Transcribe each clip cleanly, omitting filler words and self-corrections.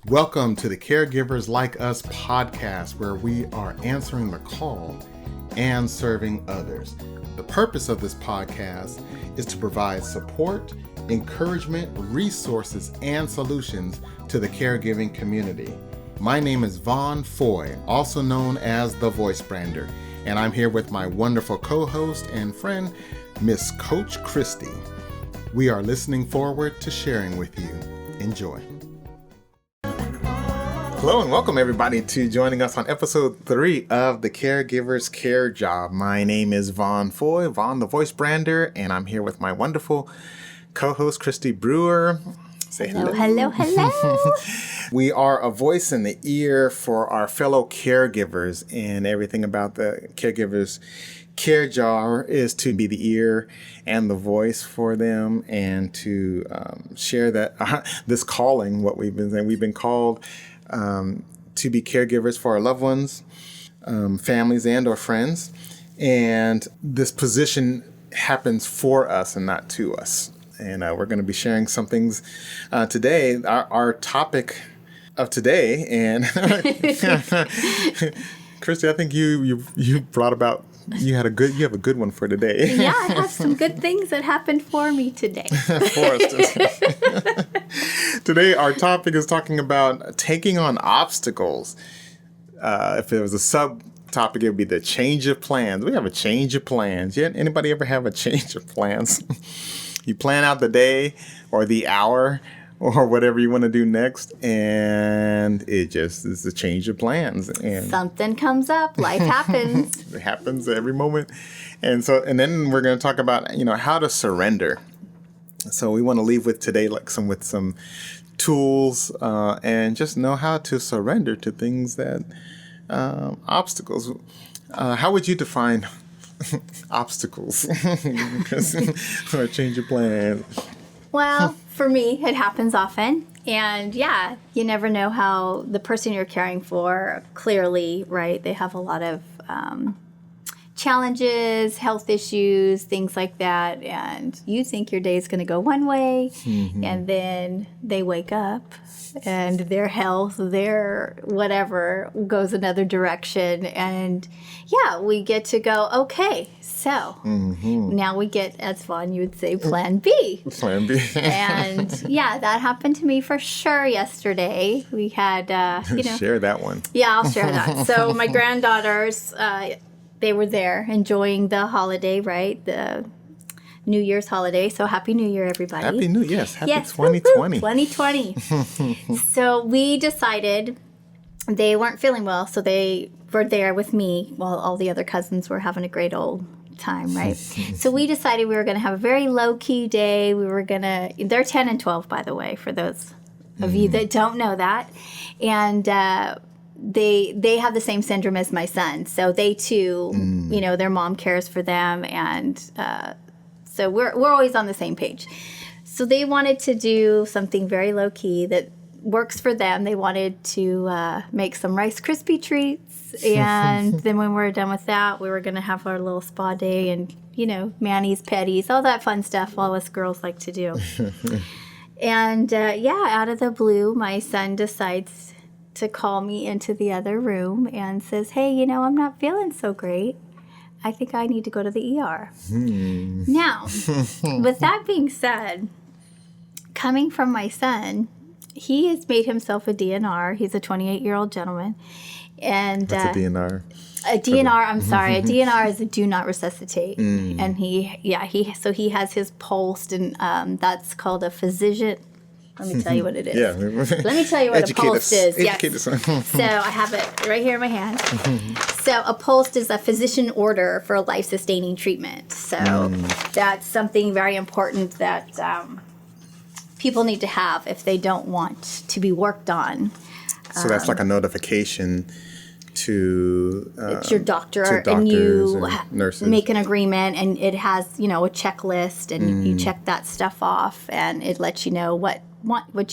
Welcome to the Caregivers Like Us podcast, where we are answering the call and serving others. The purpose of this podcast is to provide support, encouragement, resources, and solutions to the caregiving community. My name is Vaughn Foy, also known as the Voice Brander, and I'm here with my wonderful co-host and friend, Miss Coach Christy. We are listening forward to sharing with you. Enjoy. Hello and welcome everybody to joining us on episode 3 of the Caregiver's Care Job. My name is Vaughn Foy, Vaughn the Voice Brander, and I'm here with my wonderful co-host Christy Brewer. Say hello. Hello. We are a voice in the ear for our fellow caregivers, and everything about the Caregiver's Care Job is to be the ear and the voice for them, and to share that this calling, what we've been saying. We've been called to be caregivers for our loved ones, families, and or friends. And this position happens for us and not to us. And we're going to be sharing some things today. Our topic of today, and Christy, I think you brought about. You have a good one for today. Yeah, I have some good things that happened for me today. Today, our topic is talking about taking on obstacles. If there was a subtopic, it would be the change of plans. We have a change of plans. Yet, anybody ever have a change of plans? You plan out the day or the hour or whatever you want to do next, and it just is a change of plans. And something comes up, life happens. It happens every moment. And then we're going to talk about, how to surrender. So we want to leave with today with some tools and just know how to surrender to things that obstacles. How would you define obstacles or change of plans? Well, for me, it happens often. And yeah, you never know how the person you're caring for, clearly, right? They have a lot of challenges, health issues, things like that. And you think your day is going to go one way, and then they wake up and their health, their whatever goes another direction. And yeah, we get to go, okay, so now we get, as Vaughn, you would say, plan B. Plan B. And yeah, that happened to me for sure yesterday. We had, Share that one. Yeah, I'll share that. So my granddaughters, they were there enjoying the holiday, right? The New Year's holiday. So Happy New Year, everybody. Happy 2020. 2020. So we decided they weren't feeling well, so they were there with me while all the other cousins were having a great old time, right? So we decided we were going to have a very low-key day. They're 10 and 12, by the way, for those of you that don't know that. And they have the same syndrome as my son. So they too, their mom cares for them. And so we're always on the same page. So they wanted to do something very low-key that works for them. They wanted to make some Rice Krispie treats. And then when we were done with that, we were going to have our little spa day and, manis, petties, all that fun stuff all us girls like to do. And out of the blue, my son decides to call me into the other room and says, hey, I'm not feeling so great. I think I need to go to the ER. Now, with that being said, coming from my son, he has made himself a DNR. He's a 28-year-old gentleman. And What's a DNR? A DNR is a do not resuscitate. And he has his pulse, and that's called a physician. Let me tell you what it is. Yeah. Let me tell you what a pulse is. Educate us. So I have it right here in my hand. So a pulse is a physician order for a life-sustaining treatment. So that's something very important that people need to have if they don't want to be worked on. So that's like a notification to it's your doctor, to and you nurses. Make an agreement, and it has a checklist, and you check that stuff off, and it lets you know what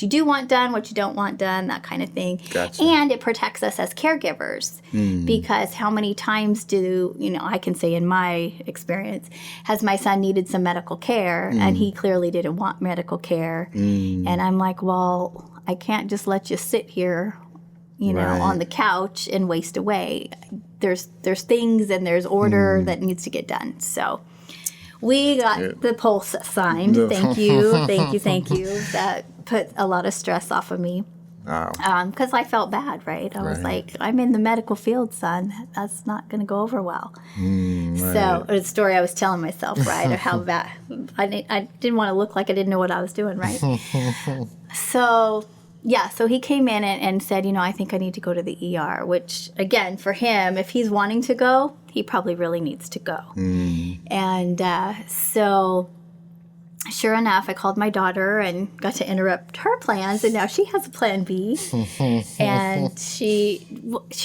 you do want done, what you don't want done, that kind of thing. Gotcha. And it protects us as caregivers because how many times I can say in my experience, has my son needed some medical care and he clearly didn't want medical care. And I'm like, well, I can't just let you sit here, Right. on the couch and waste away. There's things and there's order that needs to get done. So we got the pulse signed. Thank you. That put a lot of stress off of me. Wow. Because I felt bad, right? I was like, I'm in the medical field, son. That's not going to go over well. So, the story I was telling myself, right, of how bad. I didn't want to look like I didn't know what I was doing, right? So, yeah, so he came in and said, I think I need to go to the ER, which, again, for him, if he's wanting to go, he probably really needs to go. And so... Sure enough, I called my daughter and got to interrupt her plans, and now she has a plan B. And she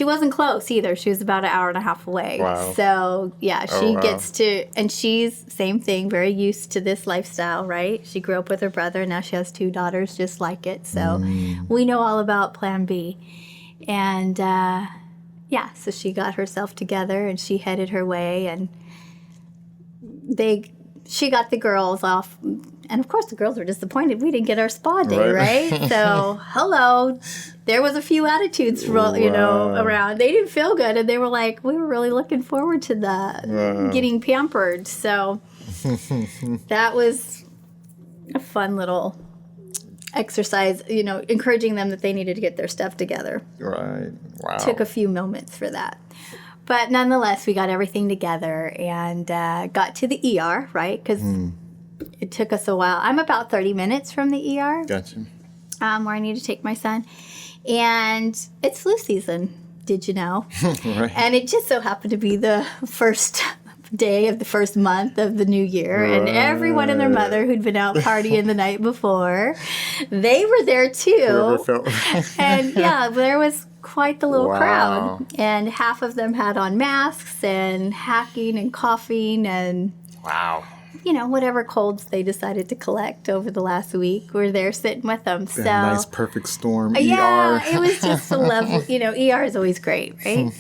wasn't close either. She was about an hour and a half away. Wow. So, yeah, she gets to, and she's, same thing, very used to this lifestyle, right? She grew up with her brother, and now she has 2 daughters just like it. So we know all about plan B. And, so she got herself together, and she headed her way, and she got the girls off, and of course the girls were disappointed we didn't get our spa day, right? So, hello, there was a few attitudes, around. They didn't feel good, and they were like, we were really looking forward to getting pampered. So that was a fun little exercise, encouraging them that they needed to get their stuff together. Right. Wow. Took a few moments for that. But nonetheless, we got everything together and got to the ER, right? Because it took us a while. I'm about 30 minutes from the ER. Gotcha. Where I need to take my son. And it's flu season, did you know? Right. And it just so happened to be the first day of the first month of the new year. Right. And everyone and their mother who'd been out partying the night before, they were there too. And there was quite the little crowd, and half of them had on masks and hacking and coughing and whatever colds they decided to collect over the last week were there sitting with them. So nice perfect storm. Yeah, ER. it was just a level. ER is always great, right?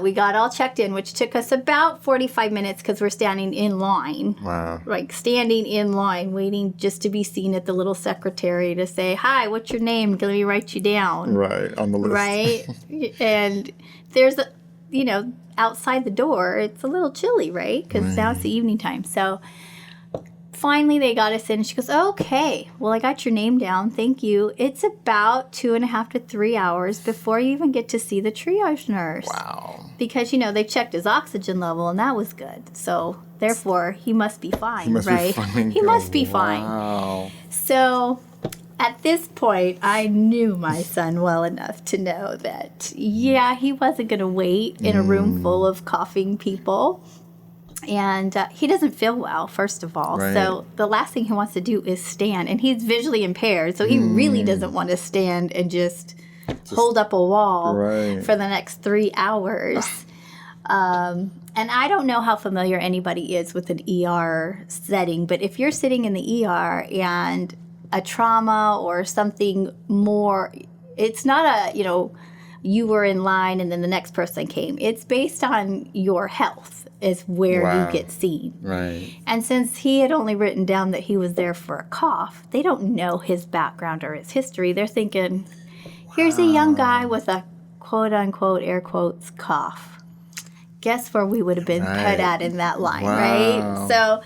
We got all checked in, which took us about 45 minutes because we're standing in line. Wow. Like standing in line, waiting just to be seen at the little secretary to say, hi, what's your name? Let me write you down. Right, on the list. Right? And there's, outside the door, it's a little chilly, right? Because now it's the evening time. So finally they got us in, and she goes, okay, well, I got your name down. Thank you. It's about 2.5 to 3 hours before you even get to see the triage nurse. Wow. Because, they checked his oxygen level, and that was good. So, therefore, he must be fine, He must be fine. Wow. So, at this point, I knew my son well enough to know that, he wasn't going to wait in a room full of coughing people. And he doesn't feel well, first of all. Right. So the last thing he wants to do is stand. And he's visually impaired, so he really doesn't want to stand and just hold up a wall for the next 3 hours. And I don't know how familiar anybody is with an ER setting, but if you're sitting in the ER and a trauma or something more, it's not you were in line and then the next person came. It's based on your health is where you get seen. Right. And since he had only written down that he was there for a cough, they don't know his background or his history. They're thinking, here's a young guy with a quote-unquote, air quotes, cough. Guess where we would have been put at in that line, right? So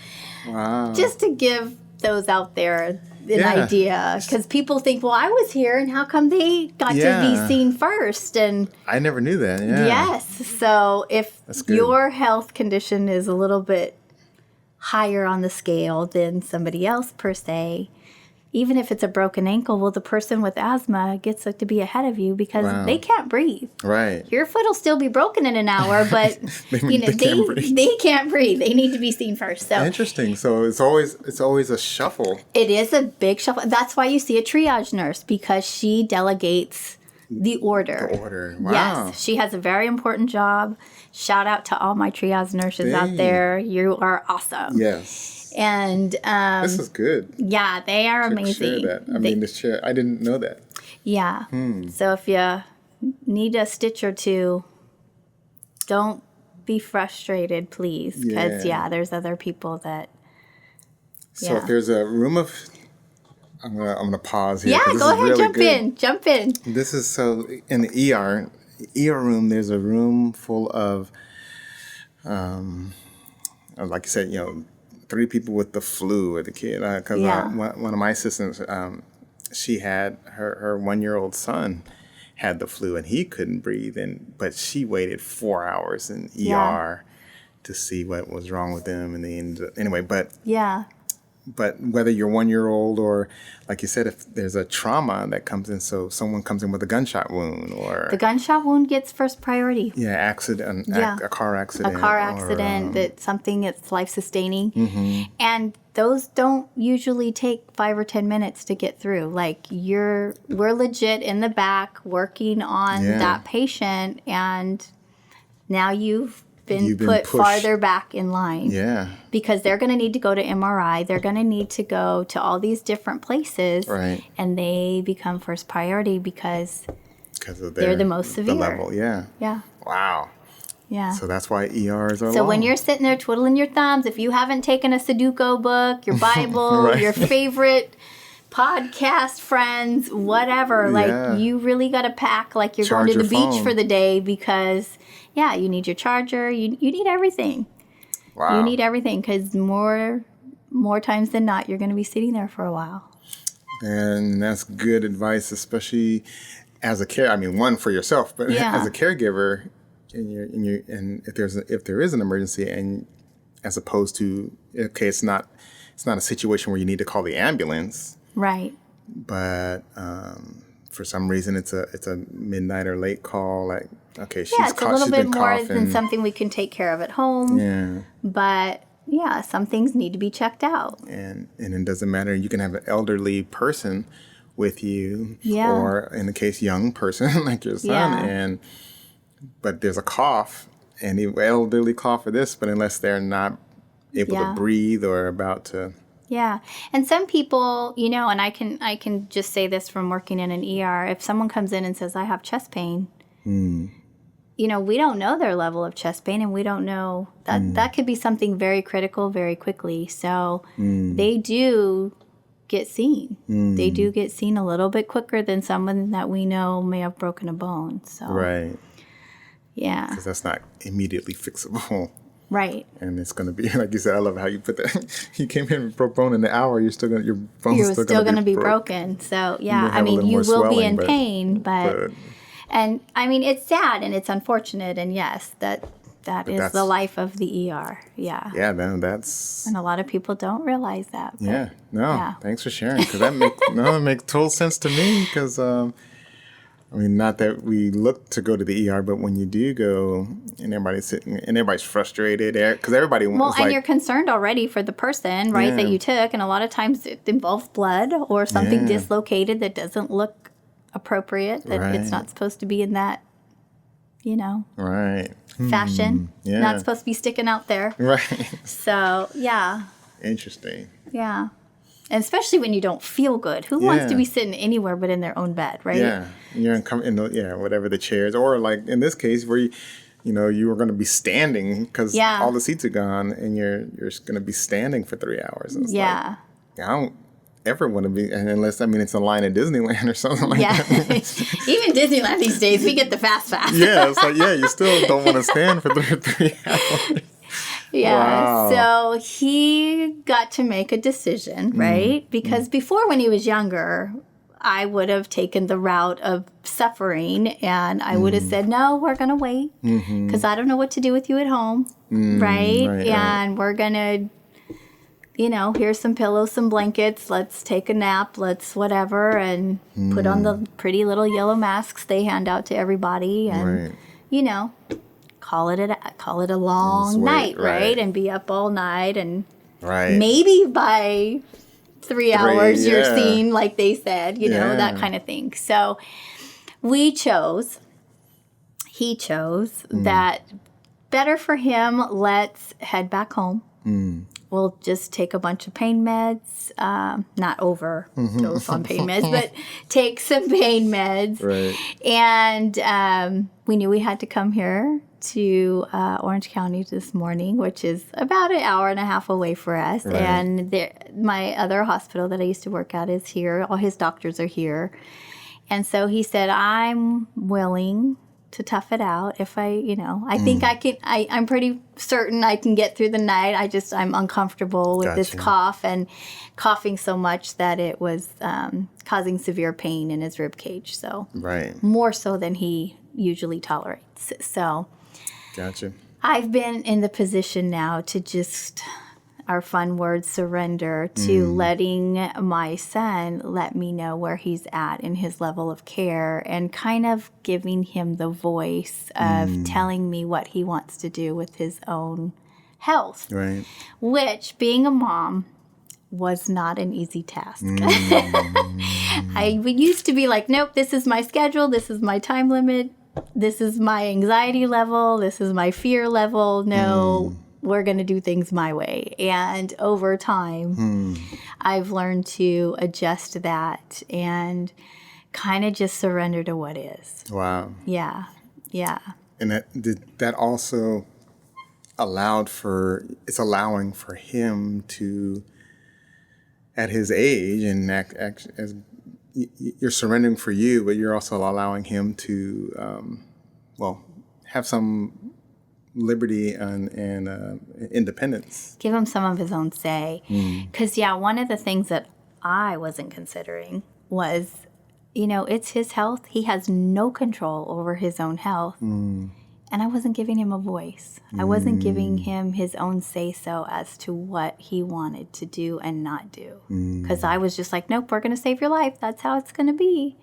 just to give those out there an idea, because people think, well, I was here, and how come they got to be seen first? And I never knew that. Yes. So if your health condition is a little bit higher on the scale than somebody else per se, even if it's a broken ankle, well, the person with asthma gets to be ahead of you because they can't breathe. Right. Your foot will still be broken in an hour, but they can't breathe. They need to be seen first. So interesting. So it's always a shuffle. It is a big shuffle. That's why you see a triage nurse, because she delegates the order. The order. Wow. Yes. She has a very important job. Shout out to all my triage nurses out there. You are awesome. Yes. And this is good. Yeah, they are amazing. Share that. This chair, I didn't know that. Yeah. So if you need a stitch or two, don't be frustrated, please, because there's other people that. So if there's a room of I'm gonna pause here. Yeah, 'cause this go is ahead, really jump in. This is so in the ER room. There's a room full of, like you said, 3 people with the flu or the kid. Because Yeah. one of my assistants, she had her 1-year-old son had the flu and he couldn't breathe, but she waited 4 hours in ER to see what was wrong with him, and they ended up, anyway. But whether you're 1-year-old or, like you said, if there's a trauma that comes in, so someone comes in with a gunshot wound or The gunshot wound gets first priority. accident, a car accident, That's something that's life-sustaining. And those don't usually take 5 or 10 minutes to get through. Like, we're legit in the back working on that patient, and now you've been put pushed farther back in line. Yeah. Because they're going to need to go to MRI. They're going to need to go to all these different places. Right. And they become first priority because of they're the most severe. The level, yeah. Yeah. Wow. Yeah. So that's why ERs are So long. when you're sitting there twiddling your thumbs, if you haven't taken a Sudoku book, your Bible, Right. your favorite podcast friends, whatever, like, you really got to pack like you're Charge going to the your beach phone. for the day because, you need your charger. You need everything. Wow. You need everything because more times than not, you're going to be sitting there for a while. And that's good advice, especially as one for yourself, but as a caregiver, and if there is an emergency, and as opposed to, okay, it's not a situation where you need to call the ambulance, Right. but for some reason it's a midnight or late call. Like, okay, It's a little bit more than something we can take care of at home. Yeah. But some things need to be checked out. And it doesn't matter. You can have an elderly person with you, Yeah. or in the case, young person like your son, but there's a cough, and the elderly cough for this, but unless they're not able to breathe or about to. Yeah. And some people, and I can just say this from working in an ER, if someone comes in and says, I have chest pain, we don't know their level of chest pain, and we don't know that could be something very critical very quickly. So they do get seen. They do get seen a little bit quicker than someone that we know may have broken a bone. So Right. Yeah. Because that's not immediately fixable. Right. And it's going to be, like you said, I love how you put that. You came in with broke bone in the hour, your bone's still going to be broken. So, you will be in pain, but and it's sad and it's unfortunate, and yes, that is the life of the ER. Yeah. Yeah, then that's. And a lot of people don't realize that. Yeah. No. Thanks for sharing, because that makes total sense to me. Because not that we look to go to the ER, but when you do go, and everybody's sitting and everybody's frustrated, because everybody wants. And you're concerned already for the person, right, that you took, and a lot of times it involves blood or something dislocated that doesn't look appropriate, that it's not supposed to be in that, right fashion. Not supposed to be sticking out there. Right. So, Interesting. Yeah. And especially when you don't feel good. Who wants to be sitting anywhere but in their own bed, right? Yeah. And you're whatever the chairs, or like in this case where you were going to be standing because all the seats are gone, and you're going to be standing for 3 hours. And it's I don't ever want to be, unless it's a line at Disneyland or something like that. Even Disneyland these days, we get the fast pass. It's like, you still don't want to stand for 3 hours. Yeah, so he got to make a decision, right? Because before, when he was younger, I would have taken the route of suffering, and I would have said, no, we're going to wait, because I don't know what to do with you at home, right? And we're going to, here's some pillows, some blankets, let's take a nap, let's whatever, and put on the pretty little yellow masks they hand out to everybody, and, call it a long night, right? And be up all night, and maybe by 3 hours you're seen, like they said, that kind of thing. So he chose that better for him, let's head back home. We'll just take a bunch of pain meds, not overdose on pain meds, but take some pain meds. Right. And we knew we had to come here to Orange County this morning, which is about an hour and a half away for us. Right. And my other hospital that I used to work at is here. All his doctors are here. And so he said, I'm willing to tough it out. If I think I can, I'm pretty certain I can get through the night. I'm uncomfortable with this cough and coughing so much that it was causing severe pain in his rib cage. So more so than he usually tolerates. So gotcha. I've been in the position now to just, our fun word, surrender to letting my son let me know where he's at in his level of care and kind of giving him the voice of telling me what he wants to do with his own health. Right. Which, being a mom, was not an easy task. I used to be like, nope, this is my schedule, this is my time limit, this is my anxiety level, this is my fear level. No, we're going to do things my way. And over time, I've learned to adjust that and kind of just surrender to what is. Wow. Yeah. Yeah. And that also allowing for him to, at his age, and act as you're surrendering for you, but you're also allowing him to, have some liberty and independence. Give him some of his own say. Because, one of the things that I wasn't considering was, it's his health. He has no control over his own health. And I wasn't giving him a voice. I wasn't giving him his own say-so as to what he wanted to do and not do. Because I was just like, nope, we're going to save your life. That's how it's going to be.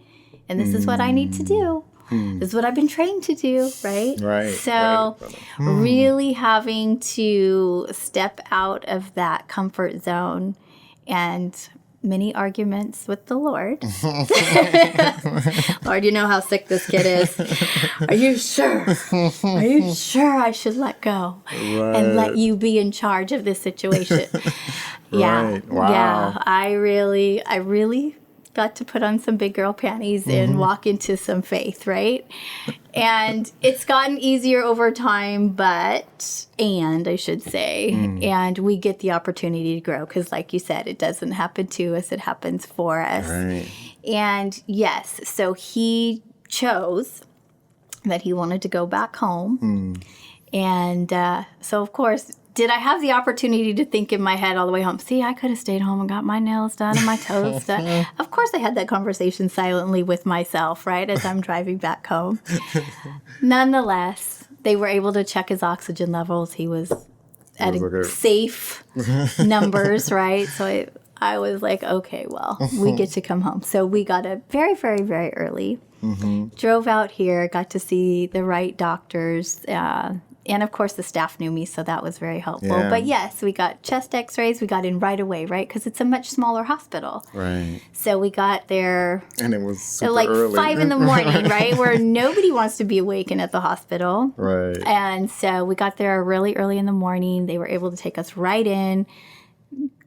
And this is what I need to do. This is what I've been trained to do, right? Right. So really having to step out of that comfort zone and many arguments with the Lord. Lord, you know how sick this kid is. Are you sure? Are you sure I should let go and let you be in charge of this situation? Right. Wow. Yeah. I really got to put on some big girl panties and walk into some faith, right? And it's gotten easier over time, and we get the opportunity to grow because, like you said, it doesn't happen to us, it happens for us. Right. And yes, so he chose that he wanted to go back home. And so, of course, did I have the opportunity to think in my head all the way home, see, I could have stayed home and got my nails done and my toes done. Of course, I had that conversation silently with myself, right, as I'm driving back home. Nonetheless, they were able to check his oxygen levels. He was at safe numbers, right? So I was like, okay, well, we get to come home. So we got up very, very, very early, drove out here, got to see the right doctors, and, of course, the staff knew me, so that was very helpful. Yeah. But, yes, we got chest x-rays. We got in right away, right? Because it's a much smaller hospital. Right. So we got there. And it was super like early. 5 in the morning, right? Where nobody wants to be awakened at the hospital. Right. And so we got there really early in the morning. They were able to take us right in.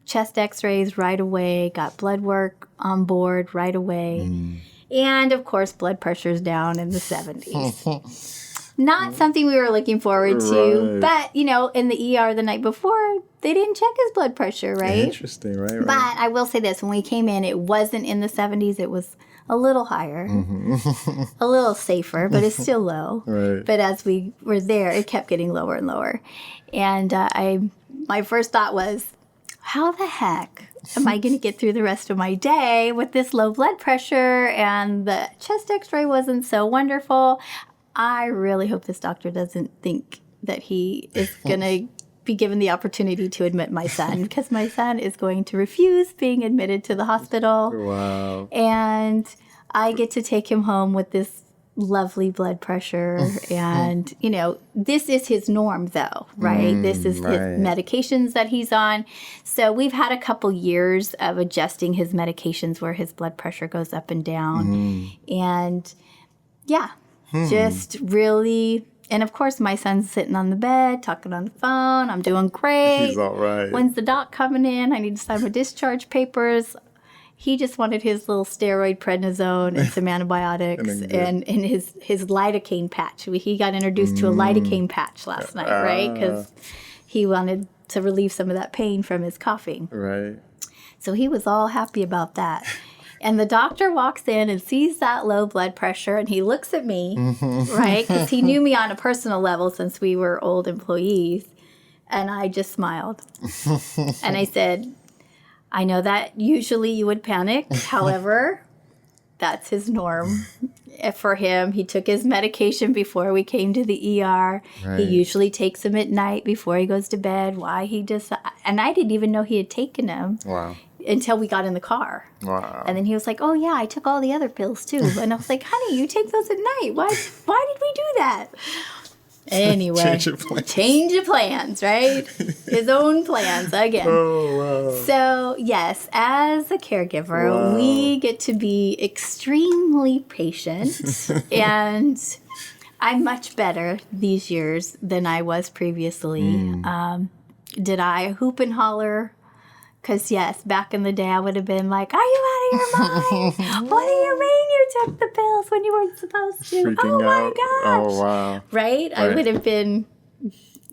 Chest x-rays right away. Got blood work on board right away. And, of course, blood pressure's down in the 70s. Not something we were looking forward to, but, in the ER the night before, they didn't check his blood pressure, right? Interesting, right? But I will say this, when we came in, it wasn't in the 70s, it was a little higher, a little safer, but it's still low. Right. But as we were there, it kept getting lower and lower. And my first thought was, how the heck am I going to get through the rest of my day with this low blood pressure? And the chest x-ray wasn't so wonderful. I really hope this doctor doesn't think that he is going to be given the opportunity to admit my son, because my son is going to refuse being admitted to the hospital. Wow. And I get to take him home with this lovely blood pressure. And, this is his norm, though, right? This is his medications that he's on. So we've had a couple years of adjusting his medications where his blood pressure goes up and down. And, yeah. Just really, and of course, my son's sitting on the bed, talking on the phone. I'm doing great. He's all right. When's the doc coming in? I need to sign my discharge papers. He just wanted his little steroid prednisone and some antibiotics and his lidocaine patch. He got introduced to a lidocaine patch last night, right? Because he wanted to relieve some of that pain from his coughing. Right. So he was all happy about that. And the doctor walks in and sees that low blood pressure, and he looks at me, right? Because he knew me on a personal level since we were old employees. And I just smiled. And I said, I know that usually you would panic. However, that's his norm. For him, he took his medication before we came to the ER. Right. He usually takes them at night before he goes to bed. And I didn't even know he had taken them. Wow. Until we got in the car. Wow. And then he was like, oh, yeah, I took all the other pills, too. And I was like, honey, you take those at night. Why did we do that? Anyway. Change of plans, right? His own plans again. Oh, wow. So, yes, as a caregiver, we get to be extremely patient. And I'm much better these years than I was previously. Did I hoop and holler? Because, yes, back in the day, I would have been like, are you out of your mind? What do you mean you took the pills when you weren't supposed to? Freaking my out. gosh. Oh, wow. Right? I would have been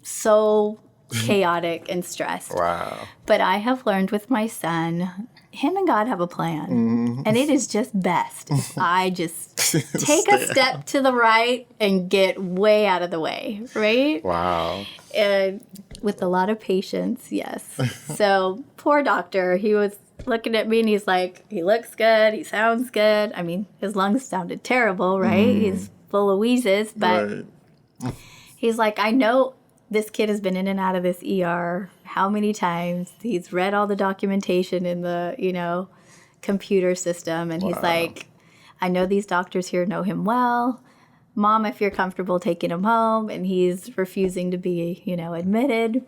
so chaotic and stressed. Wow. But I have learned with my son, him and God have a plan. And it is just best if I just take a step to the right and get way out of the way, right? Wow. And with a lot of patience, yes. So poor doctor, he was looking at me and he's like, he looks good, he sounds good. I mean, his lungs sounded terrible, right? He's full of wheezes, but he's like, I know this kid has been in and out of this ER how many times. He's read all the documentation in the, computer system. And he's like, I know these doctors here know him well. Mom, if you're comfortable taking him home, and he's refusing to be, admitted,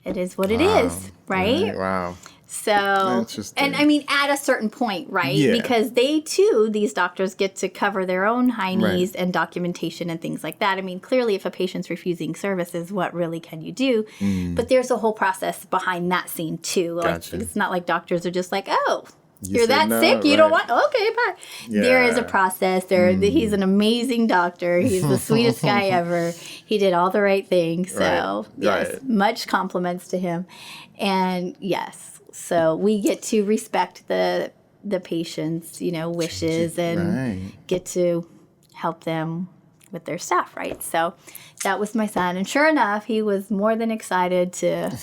it is what it is, right? Wow. So, and I mean, at a certain point, right? Yeah. Because they too, these doctors get to cover their own high knees and documentation and things like that. I mean, clearly, if a patient's refusing services, what really can you do? But there's a whole process behind that scene too. Gotcha. Like, it's not like doctors are just like, oh, you're said that no, sick? You don't want? Okay, bye. Yeah. There is a process. He's an amazing doctor. He's the sweetest guy ever. He did all the right things. So, yes, much compliments to him. And yes, so we get to respect the patient's, wishes and get to help them with their staff, right? So that was my son. And sure enough, he was more than excited to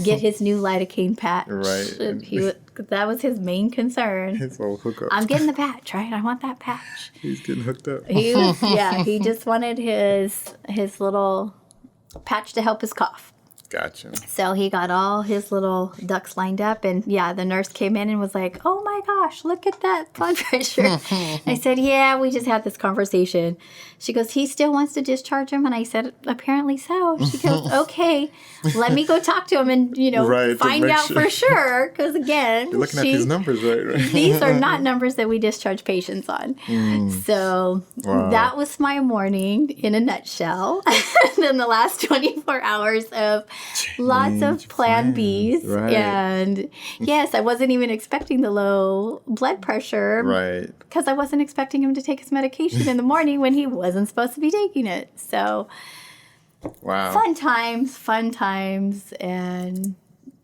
get his new lidocaine patch. Right. That was his main concern. His little hookup. I'm getting the patch, right? I want that patch. He's getting hooked up. He just wanted his little patch to help his cough. Gotcha. So he got all his little ducks lined up, and the nurse came in and was like, oh my gosh, look at that blood pressure. I said, yeah, we just had this conversation. She goes, he still wants to discharge him? And I said, apparently so. She goes, okay, let me go talk to him and, find out for sure. Because again, you're looking at these numbers, right? These are not numbers that we discharge patients on. So that was my morning in a nutshell. And then the last 24 hours of lots of plan Bs. Right. And yes, I wasn't even expecting the low blood pressure. Right. Because I wasn't expecting him to take his medication in the morning when he wasn't supposed to be taking it. So fun times. And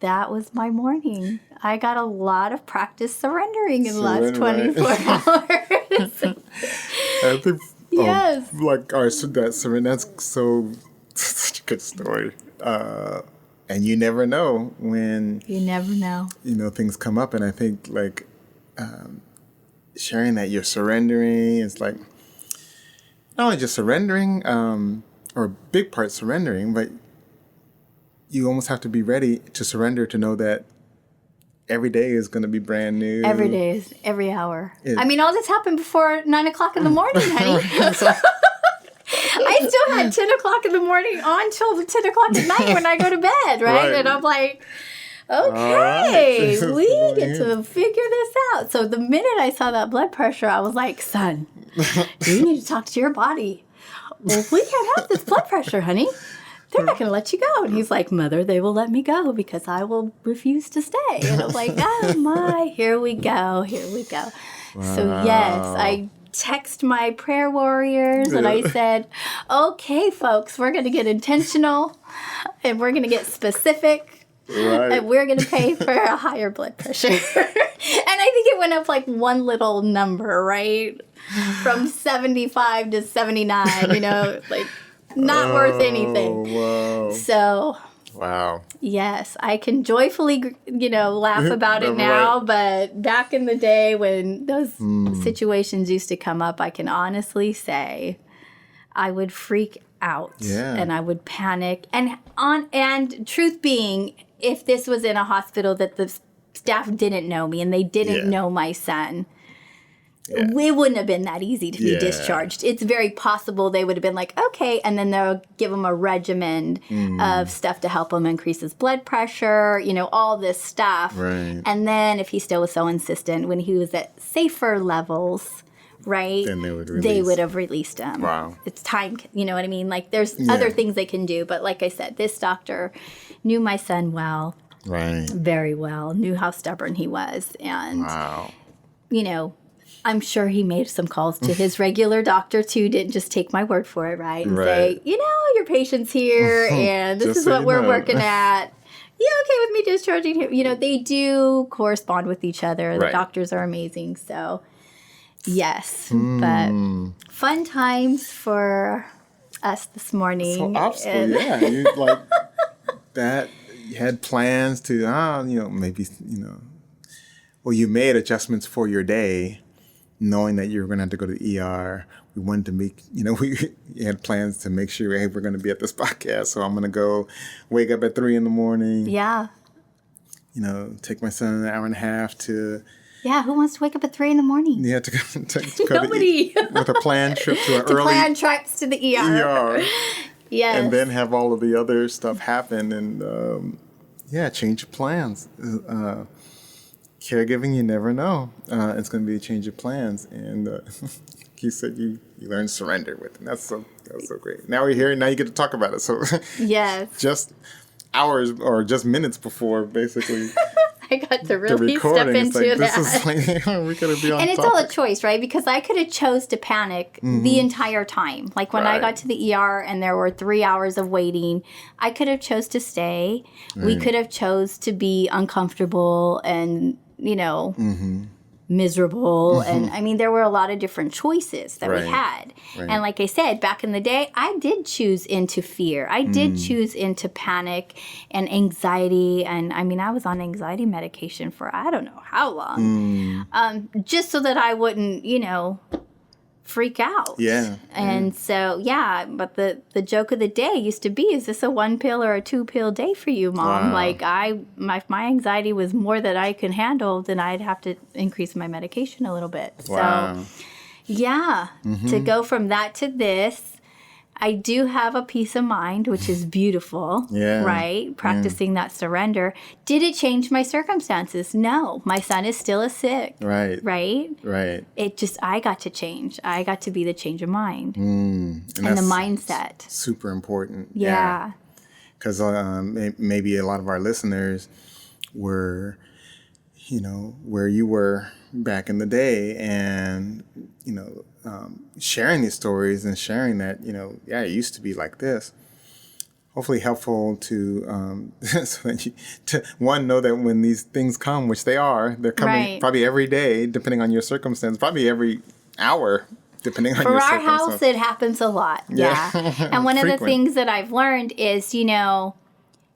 that was my morning. I got a lot of practice surrendering in the last 24 hours. I think, yes. That's such a good story. And you never know when... You never know. Things come up, and I think, sharing that you're surrendering, it's like, not only just surrendering, or a big part surrendering, but you almost have to be ready to surrender to know that every day is going to be brand new. Every day is, every hour. I mean, all this happened before 9 o'clock in the morning, honey. I still had 10 o'clock in the morning on till 10 o'clock at night when I go to bed, right? And I'm like, okay, we get to figure this out. So the minute I saw that blood pressure, I was like, son, you need to talk to your body. Well, we can't have this blood pressure, honey. they're not going to let you go. And he's like, Mother, they will let me go because I will refuse to stay. And I'm like, oh my, here we go. Wow. So yes, I text my prayer warriors and I said, okay, folks, we're going to get intentional and we're going to get specific. Right. And we're going to pay for a higher blood pressure. And I think it went up like one little number, right? From 75 to 79, like not worth anything. Wow. So, wow. Yes, I can joyfully, laugh about it now. Right. But back in the day when those situations used to come up, I can honestly say I would freak out and I would panic. And truth being, if this was in a hospital that the staff didn't know me and they didn't know my son, it wouldn't have been that easy to be discharged. It's very possible they would have been like, okay, and then they'll give him a regimen of stuff to help him increase his blood pressure, all this stuff. Right. And then if he still was so insistent, when he was at safer levels, right, then they would have released him. Wow. It's time, you know what I mean? Like there's other things they can do. But like I said, this doctor knew my son well. Right. Very well. Knew how stubborn he was. And, I'm sure he made some calls to his regular doctor, too. Didn't just take my word for it, right? And say, your patient's here, and this is what we're working at. You okay with me discharging him? They do correspond with each other. The doctors are amazing. So, yes. But fun times for us this morning. So obstacle, you like that. You had plans to, maybe, well, you made adjustments for your day, knowing that you were going to have to go to the ER. We wanted to make, we had plans to make sure, hey, we're going to be at this podcast. So I'm going to go wake up at 3 a.m. Yeah. Take my son an hour and a half to. Yeah, who wants to wake up at 3 a.m? Yeah, to go Nobody. With a planned trip to an early. Plan trips to the ER. Yes. And then have all of the other stuff happen and, change your plans. Caregiving, you never know. It's going to be a change of plans. And you said you learned surrender with it. That's so great. Now we're here. Now you get to talk about it. So yes. Just hours or just minutes before, basically. I got to really step into that. This is like, we got to be on And it's topic. all a choice, right? Because I could have chose to panic the entire time. Like when I got to the ER and there were 3 hours of waiting, I could have chose to stay. Right. We could have chose to be uncomfortable and, miserable. And I mean, there were a lot of different choices that we had. Right. And like I said, back in the day, I did choose into fear. I did choose into panic and anxiety. And I mean, I was on anxiety medication for I don't know how long, just so that I wouldn't, freak out. Yeah. And so, but the joke of the day used to be, is this a 1 pill or a 2 pill day for you, Mom? Wow. Like my anxiety was more that I can handle, then I'd have to increase my medication a little bit. Wow. So, to go from that to this, I do have a peace of mind, which is beautiful, right? Practicing that surrender. Did it change my circumstances? No. My son is still sick. Right. Right? Right. It just, I got to change. I got to be the change of mind. And the mindset. Super important. Yeah. Because maybe a lot of our listeners were, where you were back in the day and, sharing these stories and sharing that, it used to be like this. Hopefully helpful to, so that you, to one, know that when these things come, which they're coming probably every day, depending on your circumstance, probably every hour, depending on your circumstance. For our house, it happens a lot. Yeah. And one of the things that I've learned is,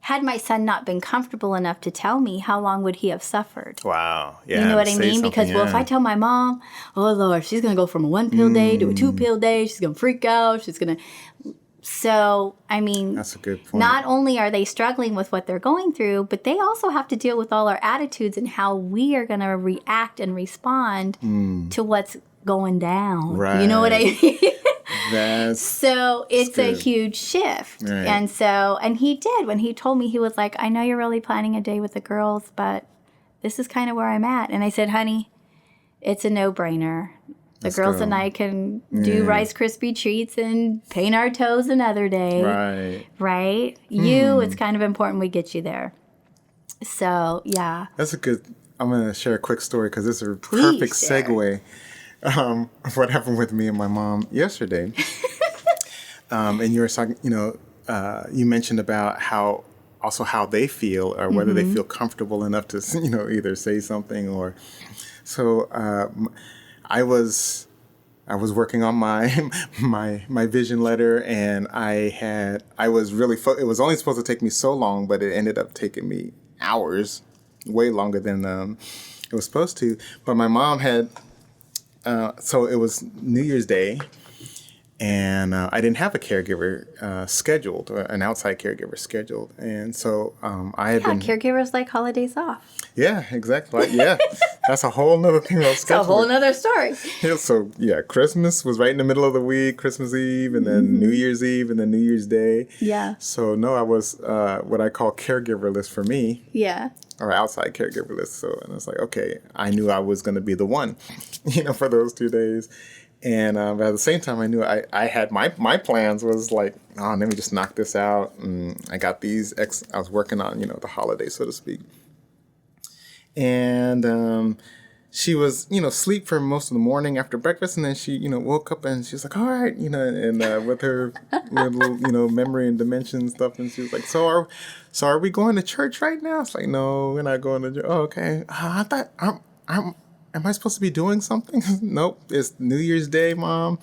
had my son not been comfortable enough to tell me, how long would he have suffered? Wow. Yeah. You know what I mean? Because, if I tell my mom, oh, Lord, she's going to go from a 1 pill day to a 2 pill day. She's going to freak out. She's going to... So, I mean... That's a good point. Not only are they struggling with what they're going through, but they also have to deal with all our attitudes and how we are going to react and respond to what's going down. Right. You know what I mean? So it's a huge shift. Right. And he did. When he told me, he was like, I know you're really planning a day with the girls, but this is kind of where I'm at. And I said, honey, it's a no-brainer. The girls and I can do Rice Krispie treats and paint our toes another day. Right. Right? It's kind of important we get you there. So, yeah. That's a good, I'm going to share a quick story because this is a perfect segue of what happened with me and my mom yesterday. And you were talking, you mentioned about how they feel or whether they feel comfortable enough to, either say something or, so I was working on my vision letter, and I was really, it was only supposed to take me so long, but it ended up taking me hours, way longer than it was supposed to. But my mom had, so it was New Year's Day, and I didn't have a caregiver scheduled, or an outside caregiver scheduled. And so I had been... caregivers like holidays off. Yeah, exactly. Yeah, that's a whole nother thing about scheduling. It's a whole nother story. Yeah, so, Christmas was right in the middle of the week, Christmas Eve, and then New Year's Eve, and then New Year's Day. Yeah. So, no, I was what I call caregiver list for me. Yeah. Or outside caregiver list. So, and it's like, okay, I knew I was going to be the one, for those 2 days. And but at the same time, I knew I had my plans was like, oh, let me just knock this out. And I got these I was working on, the holiday, so to speak. And she was, asleep for most of the morning after breakfast. And then she, woke up and she was like, all right, and with her little, memory and dimension stuff. And she was like, so are we going to church right now? It's like, no, we're not going to church. Oh, okay. I thought am I supposed to be doing something? Nope. It's New Year's Day, Mom.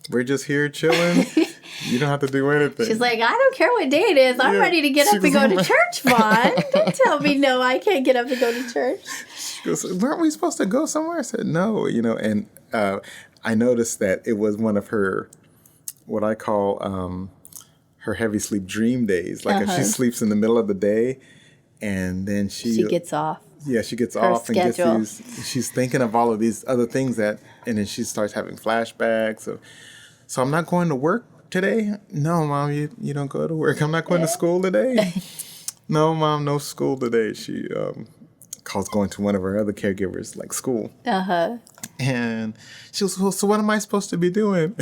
We're just here chilling. You don't have to do anything. She's like, I don't care what day it is. I'm ready to get up and go to church, Vaughn. Don't tell me no, I can't get up and go to church. She goes, weren't we supposed to go somewhere? I said, no, and I noticed that it was one of her, what I call her heavy sleep dream days. Like if she sleeps in the middle of the day and then she gets off. Yeah, she gets off and gets she's thinking of all of these other things and then she starts having flashbacks. So I'm not going to work today? No, Mom, you don't go to work. I'm not going to school today? No, Mom, no school today. She calls going to one of her other caregivers, like school. Uh-huh. And she was, well, so what am I supposed to be doing?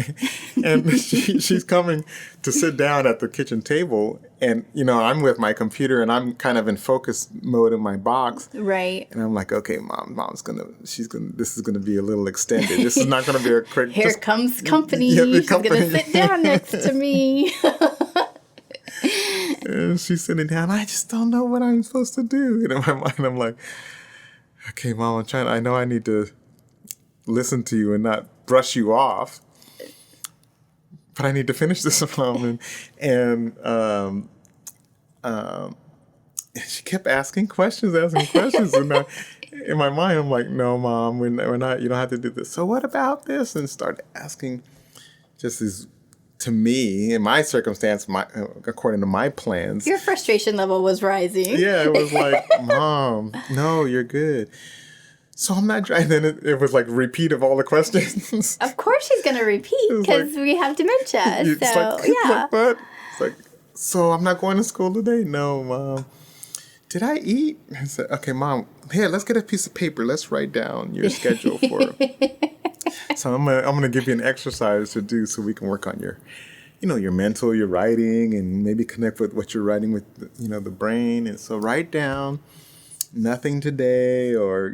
And she's coming to sit down at the kitchen table. And, I'm with my computer and I'm kind of in focus mode in my box. Right. And I'm like, okay, this is going to be a little extended. This is not going to be a quick. Here comes company. Yeah, she's going to sit down next to me. And she's sitting down. I just don't know what I'm supposed to do. And in my mind, I'm like, okay, Mom, I know I need to listen to you and not brush you off, but I need to finish this, Mom. And she kept asking questions. And in my mind, I'm like, no, Mom, we're not, you don't have to do this. So what about this? And started asking just these, to me, in my circumstance, according to my plans. Your frustration level was rising. Yeah, it was like, Mom, no, you're good. So I'm not trying. Then it was like repeat of all the questions. Of course she's going to repeat because we have dementia. So, yeah. But it's like, so I'm not going to school today? No, Mom. Did I eat? I said, okay, Mom, here, let's get a piece of paper. Let's write down your schedule for So I'm gonna give you an exercise to do so we can work on your, your mental, your writing, and maybe connect with what you're writing with, the brain. And so write down nothing today, or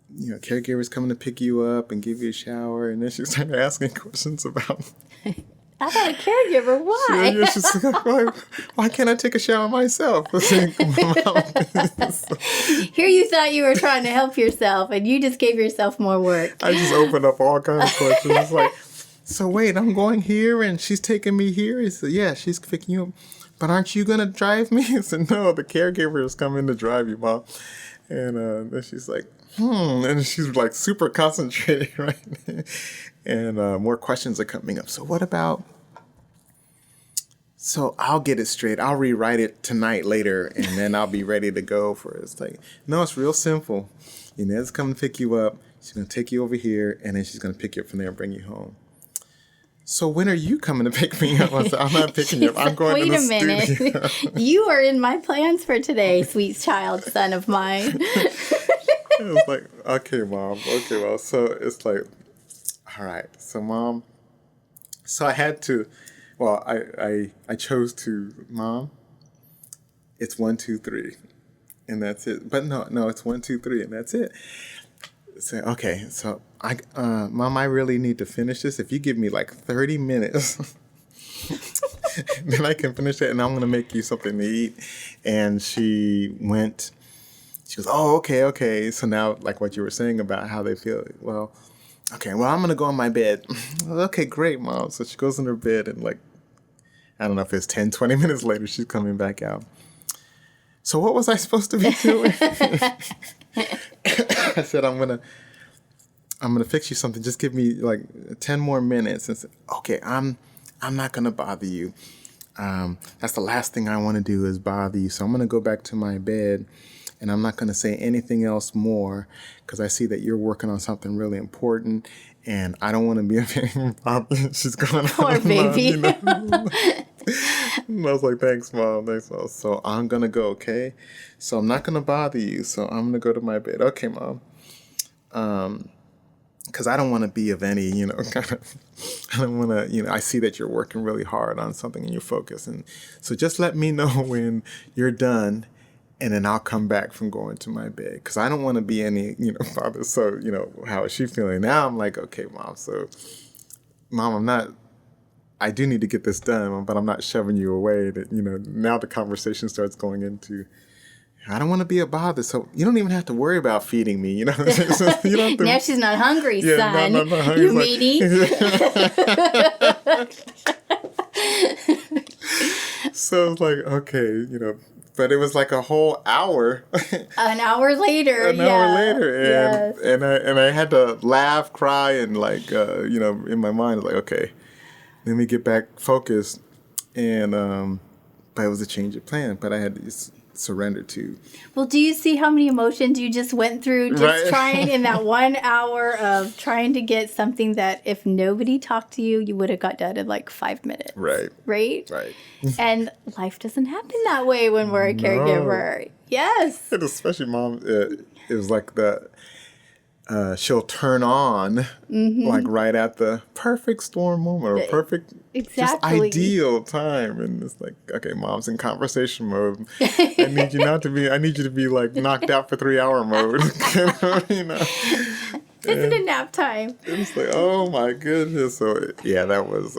caregivers coming to pick you up and give you a shower. And then she started asking questions about. I got a caregiver. Why? She's like, why can't I take a shower myself? Here you thought you were trying to help yourself, and you just gave yourself more work. I just opened up all kinds of questions. It's like, so wait, I'm going here, and she's taking me here? He said, yeah, she's picking you up. But aren't you going to drive me? I said, no, the caregiver is coming to drive you, Mom. And then she's like, and she's like super concentrated, right? And more questions are coming up. So what about, so I'll get it straight. I'll rewrite it tonight later, and then I'll be ready to go for it. It's like, no, it's real simple. Inez's coming to pick you up. She's going to take you over here, and then she's going to pick you up from there and bring you home. So when are you coming to pick me up? I said, I'm not picking you up. I'm going to the studio. Wait a minute. You are in my plans for today, sweet child, son of mine. It was like, okay, Mom. Okay, well, so it's like, all right. So, Mom, so I had to, well, I chose to, Mom, it's 1, 2, 3. And that's it. But no, it's 1, 2, 3, and that's it. So, okay, so Mom, I really need to finish this. If you give me like 30 minutes, then I can finish it, and I'm going to make you something to eat. And she goes, oh, okay. So now, like what you were saying about how they feel, well, okay, well, I'm going to go on my bed. Okay, great, Mom. So she goes in her bed, and like, I don't know if it's 10, 20 minutes later, she's coming back out. So what was I supposed to be doing? I said, I'm gonna fix you something. Just give me like 10 more minutes. And said, okay, I'm not gonna bother you. That's the last thing I want to do is bother you. So I'm gonna go back to my bed, and I'm not gonna say anything else more because I see that you're working on something really important, and I don't want to be a very bother. She's going, poor baby. And I was like, thanks, Mom. So I'm going to go, okay? So I'm not going to bother you. So I'm going to go to my bed. Okay, Mom. Because I don't want to be of any, kind of, I don't want to, I see that you're working really hard on something and you're focused. And so just let me know when you're done, and then I'll come back from going to my bed. Because I don't want to be any, bother. So, how is she feeling? Now I'm like, okay, Mom. So, Mom, I do need to get this done, but I'm not shoving you away. That now the conversation starts going into, I don't want to be a bother, so you don't even have to worry about feeding me. So you don't have to, now she's not hungry, yeah, son. Not hungry. You meanie. So it's like, okay, but it was like a whole hour. An hour later. An hour later, and I had to laugh, cry, and like in my mind, like, okay. Let me get back focused, and but it was a change of plan. But I had to surrender to. Well, do you see how many emotions you just went through trying in that 1 hour of trying to get something that if nobody talked to you, you would have got done in like 5 minutes. Right. Right. And life doesn't happen that way when we're a caregiver. No. Yes. And especially Mom, it was like that. She'll turn on like right at the perfect storm moment or perfect, just ideal time, and it's like, okay, Mom's in conversation mode. I need you to be like knocked out for 3-hour mode. Isn't it nap time? It's like, oh my goodness. So yeah, that was.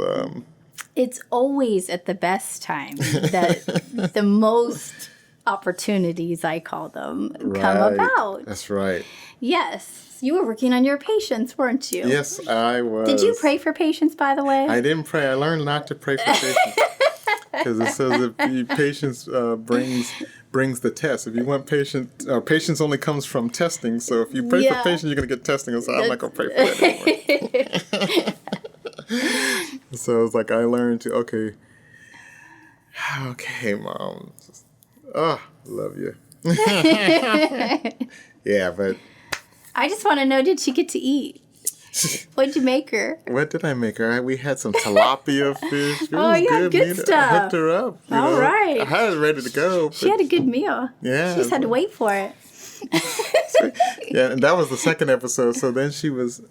It's always at the best time that the most opportunities, I call them, come about. That's right. Yes. You were working on your patience, weren't you? Yes, I was. Did you pray for patience, by the way? I didn't pray. I learned not to pray for patience. Because it says if the patience brings the test. If you want patience only comes from testing. So if you pray for patience, you're going to get testing. So I'm not going to pray for that anymore. So it's like I learned to, okay, Mom. Love you. Yeah, but... I just want to know, did she get to eat? What'd you make her? What did I make her? We had some tilapia fish. It was good stuff. I hooked her up. All right. I had it ready to go. She had a good meal. Yeah. She just had to wait for it. Yeah, and that was the second episode. So then she was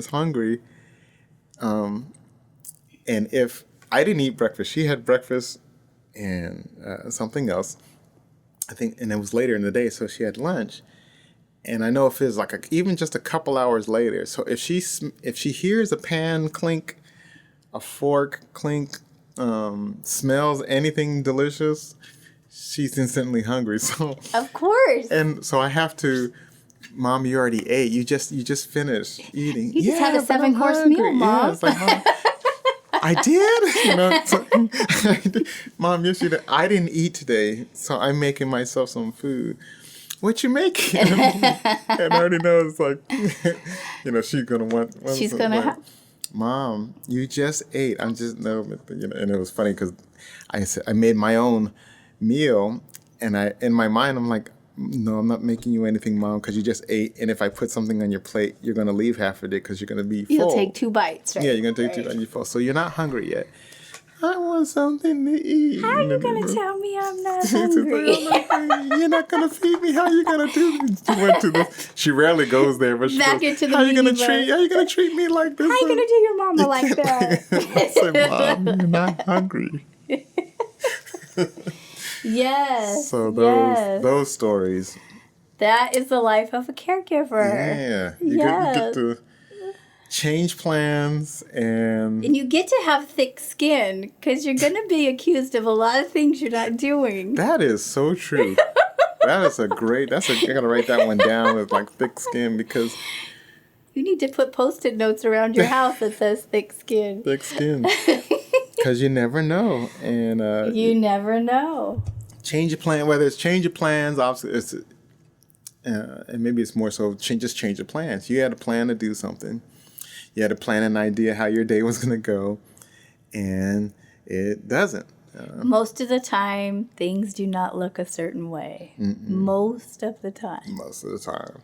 hungry. And if I didn't eat breakfast, she had breakfast and something else. I think, and it was later in the day, so she had lunch. And I know if it's like even just a couple hours later. So if she hears a pan clink, a fork clink, smells anything delicious, she's instantly hungry. So of course. And so I have to, Mom, you already ate. You just finished eating. You just had a 7-course meal, Mom. Yeah, it's like, Mom, I did. So, Mom, yes, you did. I didn't eat today, so I'm making myself some food. What you making? And I already know it's like, she's gonna want. She's gonna have. Mom, you just ate. I'm just and it was funny because I made my own meal, and in my mind I'm like, no, I'm not making you anything, Mom, because you just ate. And if I put something on your plate, you're gonna leave half of it because you're gonna be full. You'll take 2 bites, right? Yeah, you're gonna take 2 bites and you're full. So you're not hungry yet. I want something to eat. How are you going to tell me I'm not She said, hungry? "I'm not hungry. You're not going to feed me. How are you going to do this?" She went to this. She rarely goes there, but she Back goes, into the how you going to minivan. treat? How you going to treat me like this? How you going to do your mama like that? I said, "Mom, you're not hungry." Yes. So yes. those stories. That is the life of a caregiver. Yeah, you Yes. get to change plans And you get to have thick skin because you're going to be accused of a lot of things you're not doing. That is so true. I gotta write that one down with like thick skin, because You need to put Post-it notes around your house that says thick skin. thick skin. Because you never know. And You never know. change your plan, whether it's change your plans, obviously it's and maybe it's more so just change your plans. You had a plan to do something. You had to plan an idea how your day was going to go, and it doesn't. Most of the time, things do not look a certain way. Most of the time. Most of the time.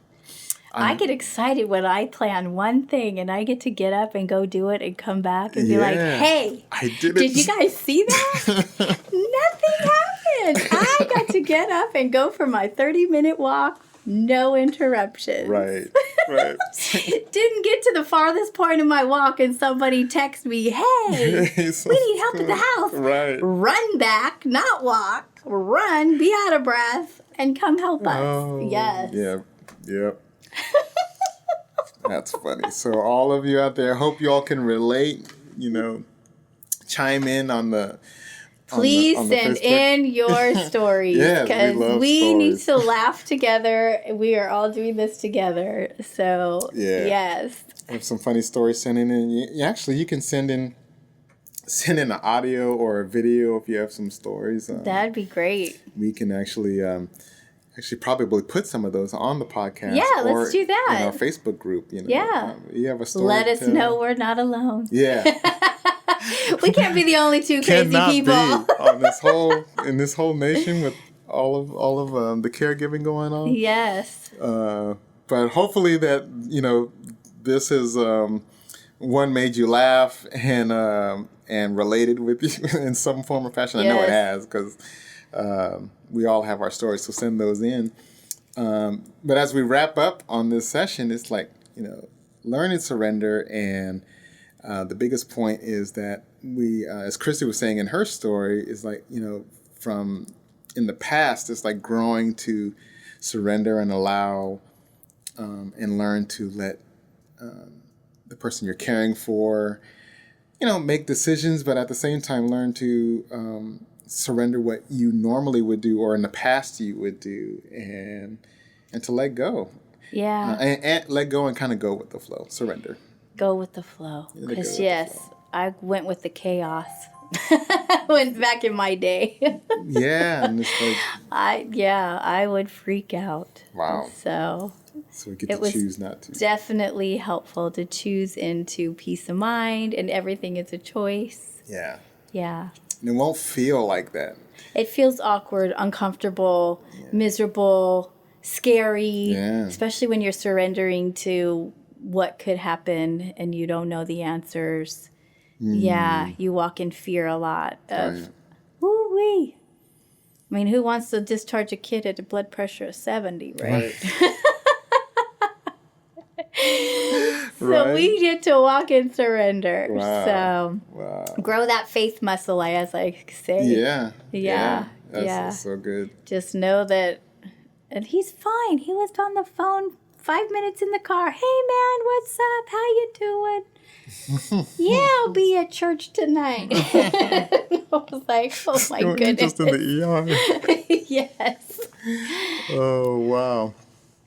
I get excited when I plan one thing and I get to get up and go do it and come back and be like, Yeah. hey, I did it. did you guys see that? Nothing happened. I got to get up and go for my 30-minute walk. No interruptions. Right. Didn't get to the farthest point of my walk and somebody text me, hey, we need help at the house. Right. Run back, not walk. Run, be out of breath, and come help us. Oh, Yes. Yeah. Yep. That's funny. So all of you out there, hope you all can relate, chime in on the Please on the send Facebook. in your stories, Yes, we because love we need stories. to laugh together. We are all doing this together. So, Yeah. yes. I have some funny stories sending in. You can send in an audio or a video if you have some stories. That'd be great. We can actually probably put some of those on the podcast. Yeah, or let's do that. in our Facebook group. Yeah. You have a story. Let us know we're not alone. Yeah. We can't be the only two crazy Cannot people. be in this whole nation with all of the caregiving going on. Yes. But hopefully that this is one made you laugh and related with you in some form or fashion. I know it has, because we all have our stories. So send those in. But as we wrap up on this session, it's like learn and surrender. And the biggest point is that we, as Christy was saying in her story, is like, from in the past, it's like growing to surrender and allow and learn to let the person you're caring for, make decisions, but at the same time learn to surrender what you normally would do or in the past you would do, and to let go. Yeah. And let go and kind of go with the flow. Surrender. Go with the flow. Go with Because, the yes, I went with the chaos. Went back in my day. Yeah. And it's like, I would freak out. wow. So we get it to was choose not to. definitely helpful to choose into peace of mind, and everything is a choice. Yeah. Yeah. And it won't feel like that. It feels awkward, uncomfortable, miserable, scary, especially when you're surrendering to what could happen and you don't know the answers. Yeah, you walk in fear a lot of, woo-wee. I mean, who wants to discharge a kid at a blood pressure of 70, right? So we get to walk in surrender. Wow. So grow that faith muscle, as I say. Yeah. That's so good. Just know that, and he's fine. He was on the phone 5 minutes in the car. Hey, man, what's up? How you doing? Yeah, I'll be at church tonight. I was like, oh, my goodness. Just in the ER. Yes. Oh, wow.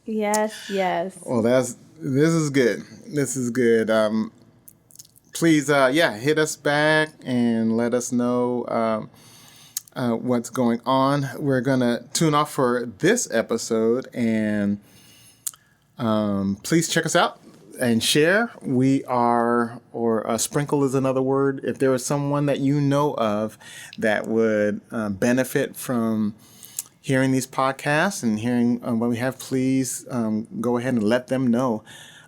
Yes. Well, this is good. This is good. Please, hit us back and let us know what's going on. We're going to tune off for this episode, and please check us out and share. We are, or sprinkle is another word. If there is someone that you know of that would benefit from hearing these podcasts and hearing what we have, please go ahead and let them know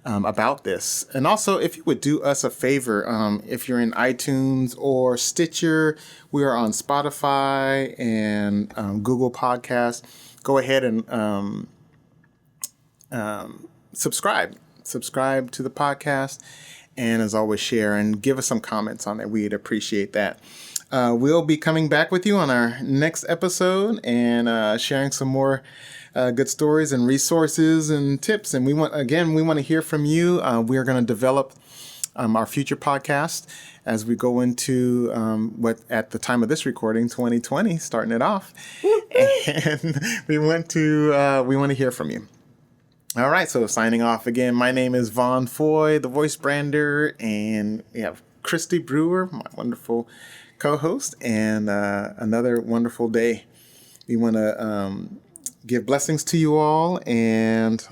about this. And also, if you would do us a favor, if you're in iTunes or Stitcher, we are on Spotify and Google Podcasts. Go ahead and subscribe to the podcast, and as always, share and give us some comments on it. We'd appreciate that. We'll be coming back with you on our next episode and sharing some more good stories and resources and tips. And we want to hear from you. We are going to develop our future podcast as we go into what at the time of this recording, 2020, starting it off. And we want to hear from you. All right, so signing off again, my name is Vaughn Foy, the voice brander, and we have Christy Brewer, my wonderful co-host, and another wonderful day. We want to give blessings to you all and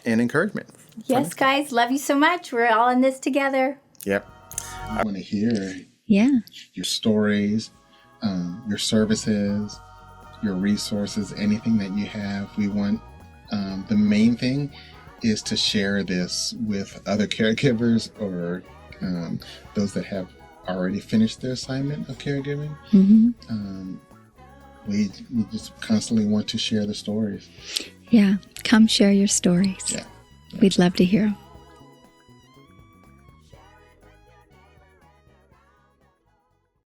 encouragement. Yes, guys, love you so much. We're all in this together. Yep. I want to hear your stories, your services, your resources, anything that you have. We want, the main thing is to share this with other caregivers or those that have already finished their assignment of caregiving. We just constantly want to share the stories. Yeah, come share your stories. Yeah. We'd love to hear them.